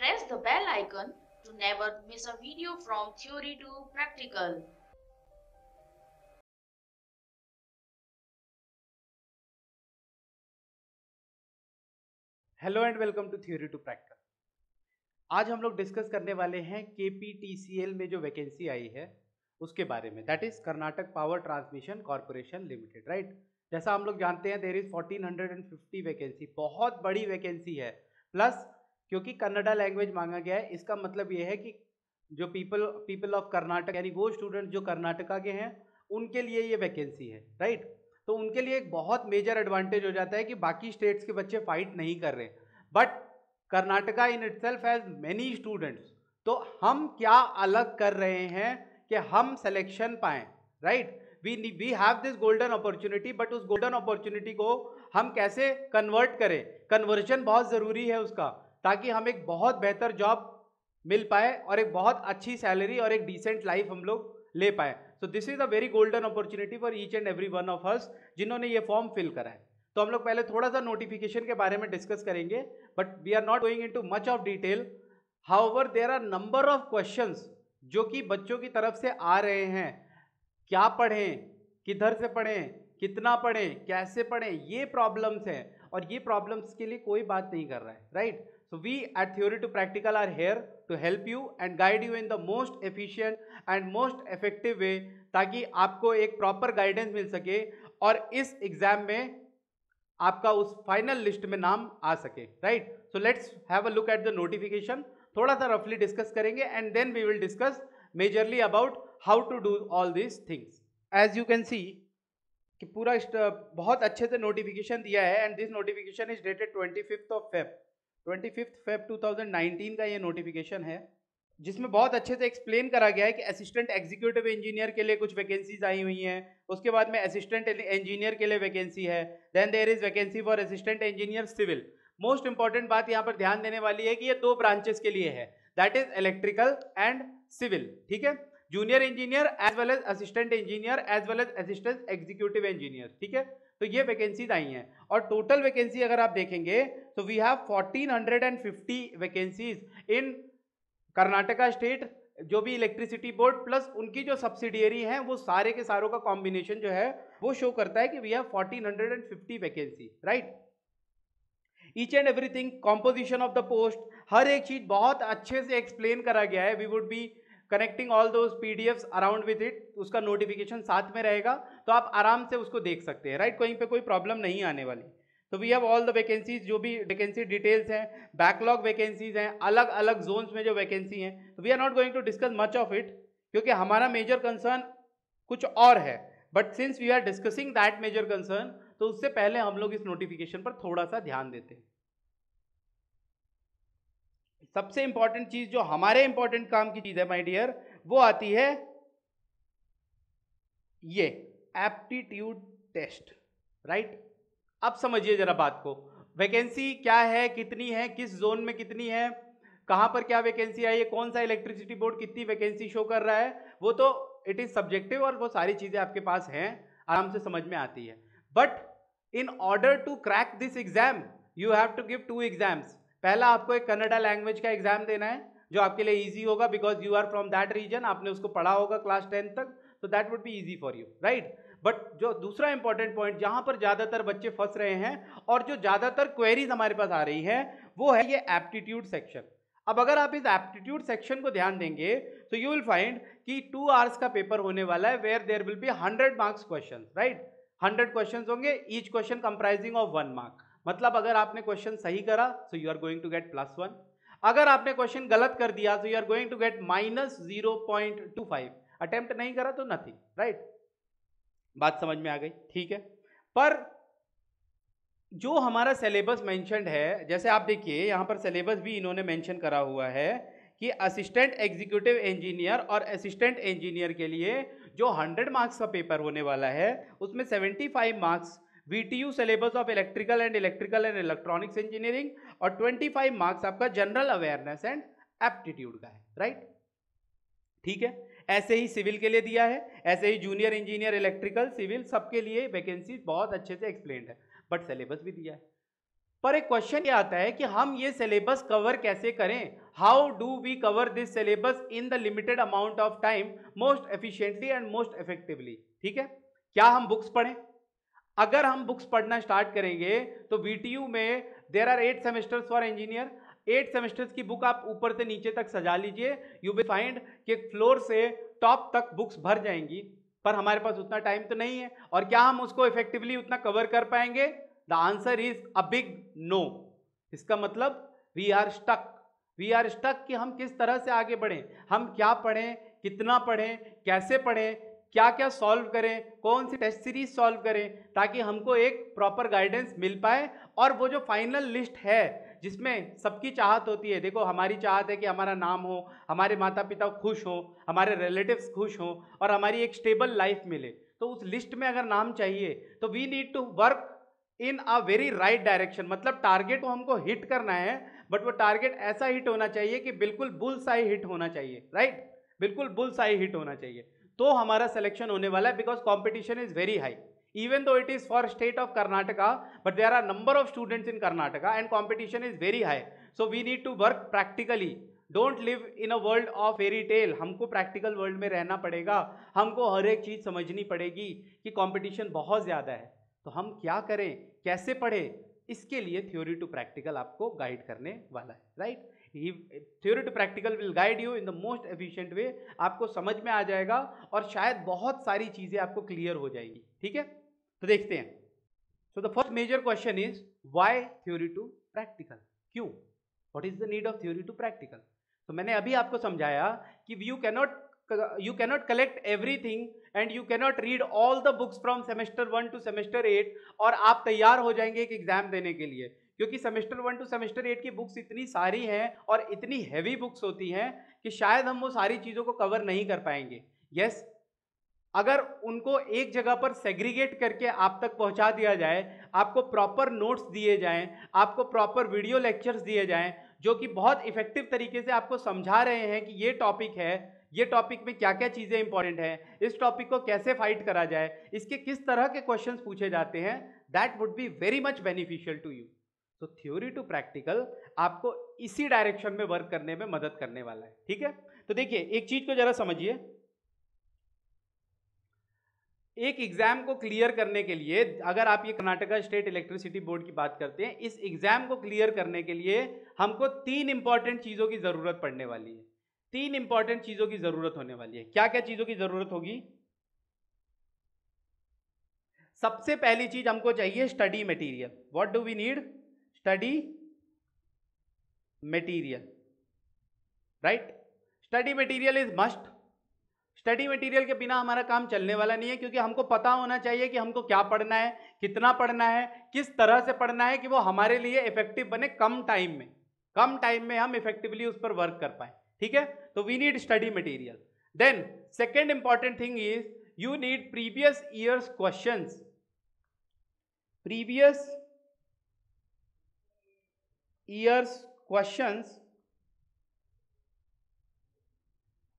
press the bell icon to never miss a video from theory to practical. Hello and welcome to theory to practical. आज हम लोग discuss करने वाले हैं केपीटीसीएल में जो वैकेंसी आई है उसके बारे में, that is Karnataka power transmission corporation limited, right. जैसा हम लोग जानते हैं देयर इज 1450 वैकेंसी, बहुत बड़ी वैकेंसी है। प्लस क्योंकि कन्नड़ा लैंग्वेज मांगा गया है, इसका मतलब ये है कि जो पीपल ऑफ कर्नाटक यानी वो स्टूडेंट जो कर्नाटका के हैं उनके लिए ये वैकेंसी है, राइट। तो उनके लिए एक बहुत मेजर एडवांटेज हो जाता है कि बाकी स्टेट्स के बच्चे फाइट नहीं कर रहे, but Karnataka in itself has many students. तो हम क्या अलग कर रहे हैं कि हम सिलेक्शन पाएं, right. We have this golden opportunity, but उस गोल्डन अपॉर्चुनिटी को हम कैसे कन्वर्ट करें, कन्वर्जन बहुत ज़रूरी है उसका, ताकि हम एक बहुत बेहतर जॉब मिल पाए और एक बहुत अच्छी सैलरी और एक डिसेंट लाइफ हम लोग ले पाए। सो this is a very golden opportunity for each and every one of us जिन्होंने ये फॉर्म फिल करा है। तो हम लोग पहले थोड़ा सा नोटिफिकेशन के बारे में डिस्कस करेंगे, but we are not going into much of detail. However there are number of questions जो कि बच्चों की तरफ से आ रहे हैं, क्या पढ़ें, किधर से पढ़ें, कितना पढ़ें, कैसे पढ़ें, ये प्रॉब्लम्स हैं। और ये प्रॉब्लम्स के लिए कोई बात नहीं कर रहा है, right. So we at Theory to Practical are here to help you and guide you in the most efficient and most effective way, ताकि आपको एक प्रॉपर गाइडेंस मिल सके और इस एग्जाम में आपका उस फाइनल लिस्ट में नाम आ सके, right. So let's have a look at the notification, थोड़ा सा रफली डिस्कस करेंगे and then we will discuss majorly about how to do all these things. As you can see कि पूरा बहुत अच्छे से नोटिफिकेशन दिया है and this notification is dated 25 Feb 2019 का ये नोटिफिकेशन है, जिसमें बहुत अच्छे से एक्सप्लेन करा गया है कि असिस्टेंट एग्जीक्यूटिव इंजीनियर के लिए कुछ वैकेंसीज आई हुई हैं, उसके बाद में असिस्टेंट इंजीनियर के लिए वैकेंसी है, then there is vacancy for assistant engineer civil. Most important बात यहाँ पर ध्यान देने वाली है कि ये दो ब्रांचेस के लिए है, that is electrical and civil, ठीक है। Junior engineer as well as assistant engineer as well as assistant executive engineer, ठीक है। तो ये वैकेंसीज आई हैं और टोटल वैकेंसी अगर आप देखेंगे तो we have 1450 vacancies in Karnataka state, जो भी इलेक्ट्रिसिटी बोर्ड प्लस उनकी जो सब्सिडियरी हैं, वो सारे के सारों का कॉम्बिनेशन जो है वो शो करता है कि we have 1450 vacancy, right. Each and everything, composition of the post, हर एक चीज बहुत अच्छे से एक्सप्लेन करा गया है। We would be connecting all those PDFs around with it, उसका नोटिफिकेशन साथ में रहेगा तो आप आराम से उसको देख सकते हैं, राइट। कहीं पे कोई प्रॉब्लम नहीं आने वाली। तो we have all the vacancies, जो भी वैकेंसी डिटेल्स हैं, बैकलॉग वैकेंसीज हैं, अलग अलग जोन्स में जो वैकेंसी हैं। तो we are not going to discuss much of it क्योंकि हमारा मेजर कंसर्न कुछ और है, but since we are discussing that major concern, तो उससे पहले हम लोग इस नोटिफिकेशन पर थोड़ा सा ध्यान देते हैं। सबसे इंपॉर्टेंट चीज जो हमारे इंपॉर्टेंट काम की चीज है माय डियर, वो आती है ये एप्टीट्यूड टेस्ट, राइट। अब समझिए जरा बात को, वैकेंसी क्या है, कितनी है, किस जोन में कितनी है, कहां पर क्या वैकेंसी आई है, कौन सा इलेक्ट्रिसिटी बोर्ड कितनी वैकेंसी शो कर रहा है, वो तो इट इज सब्जेक्टिव और वो सारी चीजें आपके पास हैं, आराम से समझ में आती है। But in order to crack this exam you have to give 2 exams. पहला आपको एक कन्नड़ा लैंग्वेज का एग्जाम देना है जो आपके लिए इजी होगा because you are from that region, आपने उसको पढ़ा होगा क्लास 10 तक, तो that would be easy for you, right. But जो दूसरा इंपॉर्टेंट पॉइंट जहां पर ज्यादातर बच्चे फंस रहे हैं और जो ज्यादातर क्वेरीज हमारे पास आ रही है, वो है ये एप्टीट्यूड सेक्शन। अब अगर आप इस एप्टीट्यूड सेक्शन को ध्यान देंगे तो यू विल फाइंड कि 2 आवर्स का पेपर होने वाला है, where there will be 100 marks question, right. 100 question होंगे, each question comprising of 1 mark. मतलब अगर आपने क्वेश्चन सही करा so you are going to get +1, अगर आपने क्वेश्चन गलत कर दिया तो you are going to get -0.25, attempt नहीं करा तो नथिंग, राइट। बात समझ में आ गई, ठीक है। पर जो हमारा सिलेबस मेंशन्ड है, जैसे आप देखिए यहाँ पर सिलेबस भी इन्होंने मेंशन करा हुआ है कि असिस्टेंट एग्जीक्यूटिव इंजीनियर और असिस्टेंट इंजीनियर के लिए जो 100 मार्क्स का पेपर होने वाला है, उसमें 75 marks VTU syllabus of electrical and electronics engineering और 25 मार्क्स आपका जनरल अवेयरनेस एंड एप्टीट्यूड का है, राइट। ठीक है, ऐसे ही सिविल के लिए दिया है, ऐसे ही जूनियर इंजीनियर इलेक्ट्रिकल सिविल सबके लिए वैकेंसी बहुत अच्छे से एक्सप्लेन्ड है, बट सिलेबस भी दिया है। पर एक क्वेश्चन ये आता है कि हम ये सिलेबस कवर कैसे करें, how do we cover this syllabus in the limited amount of time most efficiently and most effectively. ठीक है, क्या हम बुक्स पढ़ें? अगर हम बुक्स पढ़ना स्टार्ट करेंगे तो VTU में there are 8 semesters for engineer, 8 semesters की बुक आप ऊपर से नीचे तक सजा लीजिए, यू विल फाइंड कि फ्लोर से टॉप तक बुक्स भर जाएंगी, पर हमारे पास उतना टाइम तो नहीं है। और क्या हम उसको इफेक्टिवली उतना कवर कर पाएंगे? The answer is a big no. इसका मतलब वी आर स्टक कि हम किस तरह से आगे बढ़ें, हम क्या पढ़ें, कितना पढ़ें, कैसे पढ़ें, क्या क्या सॉल्व करें, कौन सी टेस्ट सीरीज सॉल्व करें, ताकि हमको एक प्रॉपर गाइडेंस मिल पाए। और वो जो फाइनल लिस्ट है जिसमें सबकी चाहत होती है, देखो हमारी चाहत है कि हमारा नाम हो, हमारे माता पिता खुश हो, हमारे रिलेटिव्स खुश हो और हमारी एक स्टेबल लाइफ मिले, तो उस लिस्ट में अगर नाम चाहिए तो we need to work in a very right direction. मतलब टारगेट को हमको हिट करना है, बट वो टारगेट ऐसा हिट होना चाहिए कि बिल्कुल बुल्स आई हिट होना चाहिए, राइट, बिल्कुल बुल्स आई हिट होना चाहिए, तो हमारा सिलेक्शन होने वाला है। Because competition is very high, even though it is for state of Karnataka, but there are number of students in Karnataka and competition is very high, so we need to work practically, don't live in a world of fairy tale। हमको practical world में रहना पड़ेगा, हमको हर एक चीज समझनी पड़ेगी कि competition बहुत ज्यादा है, तो हम क्या करें, कैसे पढ़ें, इसके लिए थ्योरी टू प्रैक्टिकल आपको गाइड करने वाला है, right. Theory to practical will guide you in the most efficient way, आपको समझ में आ जाएगा और शायद बहुत सारी चीजें आपको क्लियर हो जाएगी। ठीक है, तो देखते हैं। So the first major question is why theory to practical, क्यों, what is the need of theory to practical. तो मैंने अभी आपको समझाया कि you cannot collect everything and you cannot read all the books from semester 1 to semester 8 और आप तैयार हो जाएंगे एक एग्जाम देने के लिए, क्योंकि सेमेस्टर 1 टू सेमेस्टर 8 की बुक्स इतनी सारी हैं और इतनी हैवी बुक्स होती हैं कि शायद हम वो सारी चीज़ों को कवर नहीं कर पाएंगे। यस, अगर उनको एक जगह पर सेग्रीगेट करके आप तक पहुंचा दिया जाए, आपको प्रॉपर नोट्स दिए जाएं, आपको प्रॉपर वीडियो लेक्चर्स दिए जाएं जो कि बहुत इफेक्टिव तरीके से आपको समझा रहे हैं कि ये टॉपिक है, ये टॉपिक में क्या क्या चीज़ें इंपॉर्टेंट है, इस टॉपिक को कैसे फाइट करा जाए, इसके किस तरह के क्वेश्चंस पूछे जाते हैं, that would be very much beneficial to you. तो थ्योरी टू प्रैक्टिकल आपको इसी डायरेक्शन में वर्क करने में मदद करने वाला है। ठीक है, तो देखिए एक चीज को जरा समझिए, एक एग्जाम को क्लियर करने के लिए, अगर आप ये कर्नाटका स्टेट इलेक्ट्रिसिटी बोर्ड की बात करते हैं, इस एग्जाम को क्लियर करने के लिए हमको 3 इंपॉर्टेंट चीजों की जरूरत पड़ने वाली है, 3 इंपॉर्टेंट चीजों की जरूरत होने वाली है। क्या क्या चीजों की जरूरत होगी? सबसे पहली चीज हमको चाहिए study material. What do we need? Study material, right. Study material is must. Study material के बिना हमारा काम चलने वाला नहीं है, क्योंकि हमको पता होना चाहिए कि हमको क्या पढ़ना है, कितना पढ़ना है, किस तरह से पढ़ना है कि वो हमारे लिए इफेक्टिव बने, कम टाइम में हम इफेक्टिवली उस पर वर्क कर पाए। ठीक है, तो we need study material. Then second important thing is you need previous years questions, previous years questions।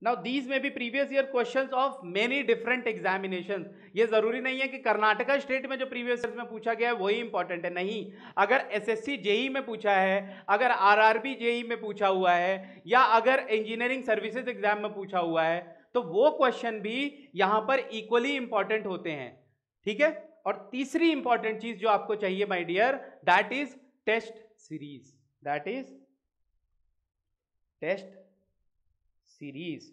Now these may be previous year questions of many different examinations। ये जरूरी नहीं है कि कर्नाटका स्टेट में जो प्रीवियस ईयर में पूछा गया है वही इंपॉर्टेंट है, नहीं। अगर एसएससी जेई में पूछा है, अगर आरआरबी जेई में पूछा हुआ है, या अगर इंजीनियरिंग सर्विसेज एग्जाम में पूछा हुआ है, तो वो क्वेश्चन भी यहां पर इक्वली इंपॉर्टेंट होते हैं। ठीक है, और तीसरी इंपॉर्टेंट चीज जो आपको चाहिए my dear, that is test series, that is test series.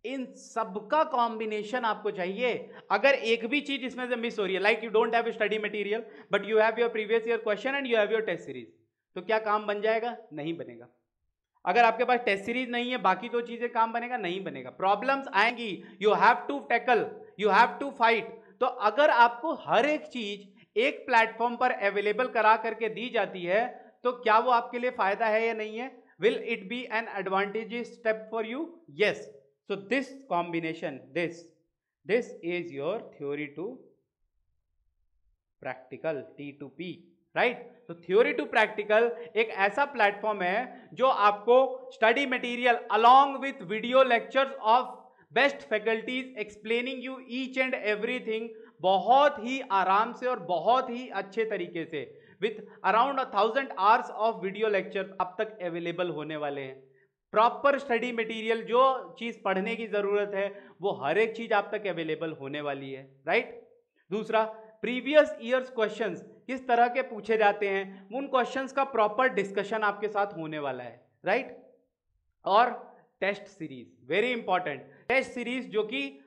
इन सबका कॉम्बिनेशन आपको चाहिए। अगर एक भी चीज इसमें से मिस हो रही है, like you don't have study material but you have your previous year question and you have your test series, तो क्या काम बन जाएगा? नहीं बनेगा। अगर आपके पास टेस्ट सीरीज नहीं है, बाकी 2 चीजें काम बनेगा? नहीं बनेगा। प्रॉब्लम्स आएंगी, you have to tackle, you have to fight. तो अगर आपको हर एक चीज एक प्लेटफॉर्म पर अवेलेबल करा करके दी जाती है, तो क्या वो आपके लिए फायदा है या नहीं है? Will it be an advantageous step for you? Yes. So this combination, this is your theory to practical, T2P, right? तो theory to practical एक ऐसा प्लेटफॉर्म है जो आपको study material along with video lectures of best faculties explaining you each and everything बहुत ही आराम से और बहुत ही अच्छे तरीके से with around 1000 hours of video lecture आप तक अवेलेबल होने वाले हैं। प्रॉपर स्टडी मटेरियल, जो चीज पढ़ने की जरूरत है वो हर एक चीज आप तक अवेलेबल होने वाली है, राइट। दूसरा, प्रीवियस ईयर्स क्वेश्चंस किस तरह के पूछे जाते हैं, उन क्वेश्चंस का प्रॉपर डिस्कशन आपके साथ होने वाला है, राइट। और test series, very important, test series जो कि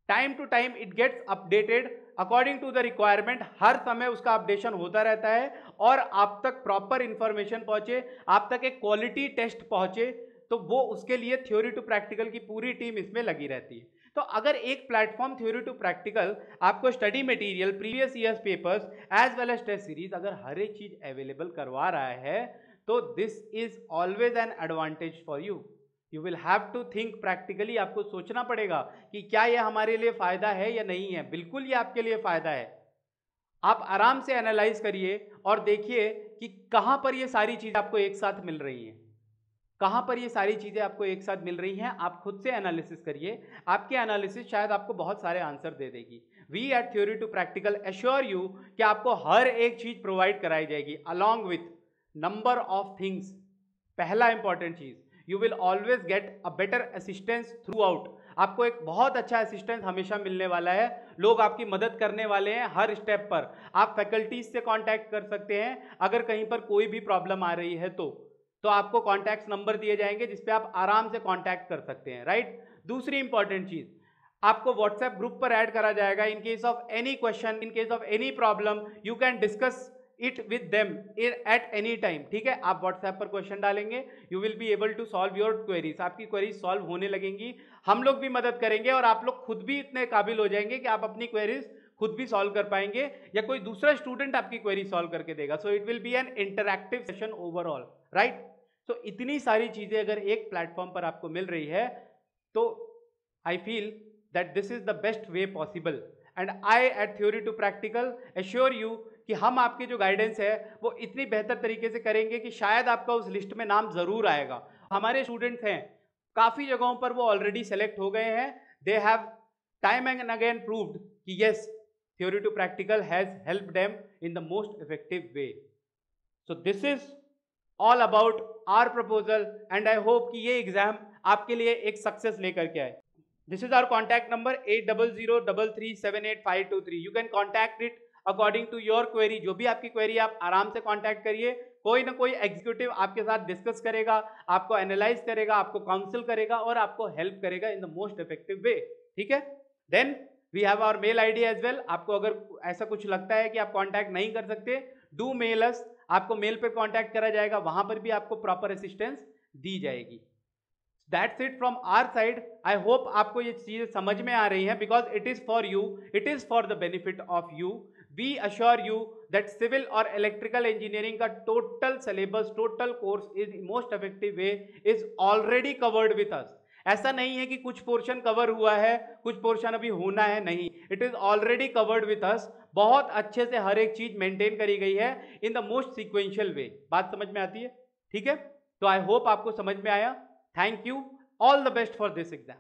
time to time it gets updated according to the requirement, हर समय उसका अपडेशन होता रहता है और आप तक प्रॉपर इंफॉर्मेशन पहुंचे, आप तक एक क्वालिटी टेस्ट पहुंचे, तो वो उसके लिए थ्योरी टू प्रैक्टिकल की पूरी टीम इसमें लगी रहती है। तो अगर एक प्लेटफॉर्म थ्योरी टू प्रैक्टिकल आपको study material, previous years papers as well as test series अगर हर एक चीज अवेलेबल करवा रहा है, तो this is always an advantage for you. You will have to think practically, आपको सोचना पड़ेगा कि क्या ये हमारे लिए फायदा है या नहीं है। बिल्कुल ये आपके लिए फायदा है। आप आराम से एनालाइज करिए और देखिए कि कहां पर ये सारी चीजें आपको एक साथ मिल रही हैं, कहां पर ये सारी चीजें आपको एक साथ मिल रही हैं। आप खुद से एनालिसिस करिए, आपके एनालिसिस शायद आपको बहुत सारे आंसर दे देगी। We at theory to practical assure you कि आपको हर एक चीज प्रोवाइड कराई जाएगी along with number of things. पहला इंपॉर्टेंट चीज, you will always get a better assistance throughout. आपको एक बहुत अच्छा असिस्टेंस हमेशा मिलने वाला है, लोग आपकी मदद करने वाले हैं हर स्टेप पर। आप फैकल्टीज से कांटेक्ट कर सकते हैं अगर कहीं पर कोई भी प्रॉब्लम आ रही है तो आपको कॉन्टैक्ट नंबर दिए जाएंगे जिस पे आप आराम से कांटेक्ट कर सकते हैं, राइट। दूसरी इंपॉर्टेंट चीज, आपको व्हाट्सएप ग्रुप पर ऐड करा जाएगा। In case of any question, in case of any problem, you can discuss it with them at any time, ठीक है। आप व्हाट्सएप पर क्वेश्चन डालेंगे, you will be able to solve your queries, आपकी queries solve होने लगेंगी। हम लोग भी मदद करेंगे और आप लोग खुद भी इतने काबिल हो जाएंगे कि आप अपनी क्वेरीज खुद भी सॉल्व कर पाएंगे या कोई दूसरा स्टूडेंट आपकी क्वेरी सॉल्व करके देगा। So it will be an interactive session overall, right. तो इतनी सारी चीजें अगर एक प्लेटफॉर्म पर आपको मिल रही है तो I feel that this is the best way possible. And I at theory to practical assure you कि हम आपकी जो गाइडेंस है वो इतनी बेहतर तरीके से करेंगे कि शायद आपका उस लिस्ट में नाम जरूर आएगा। हमारे स्टूडेंट्स हैं, काफी जगहों पर वो ऑलरेडी सेलेक्ट हो गए हैं। They have time and again proved कि yes, theory to practical has helped them in the most effective way. So this is all about our proposal and I hope कि ये एग्जाम आपके लिए एक success लेकर के आए। This is our contact number 8003378523। You can contact it according to your query. जो भी आपकी क्वेरी आप आराम से कॉन्टैक्ट करिए, कोई ना कोई एग्जीक्यूटिव आपके साथ डिस्कस करेगा, आपको एनालाइज करेगा, आपको काउंसिल करेगा और आपको हेल्प करेगा in the most effective way, ठीक है। Then we have our mail ID as well. आपको अगर ऐसा कुछ लगता है कि आप कॉन्टैक्ट नहीं कर सकते, डू मेल अस, आपको मेल पे कांटेक्ट करा जाएगा, वहां पर भी आपको प्रॉपर असिस्टेंस दी जाएगी। That's it from our side. I hope आपको ये चीजें समझ में आ रही हैं, because it is for you, it is for the benefit of you. We assure you that civil और इलेक्ट्रिकल इंजीनियरिंग का total syllabus, total course is most effective way is already covered with us. ऐसा नहीं है कि कुछ portion cover हुआ है, कुछ पोर्शन अभी होना है, नहीं, it is already covered with अस। बहुत अच्छे से हर एक चीज मेंटेन करी गई है इन द मोस्ट सीक्वेंशियल वे। बात समझ में आती है, ठीक है। तो आई होप आपको समझ में आया। Thank you, all the best for this exam.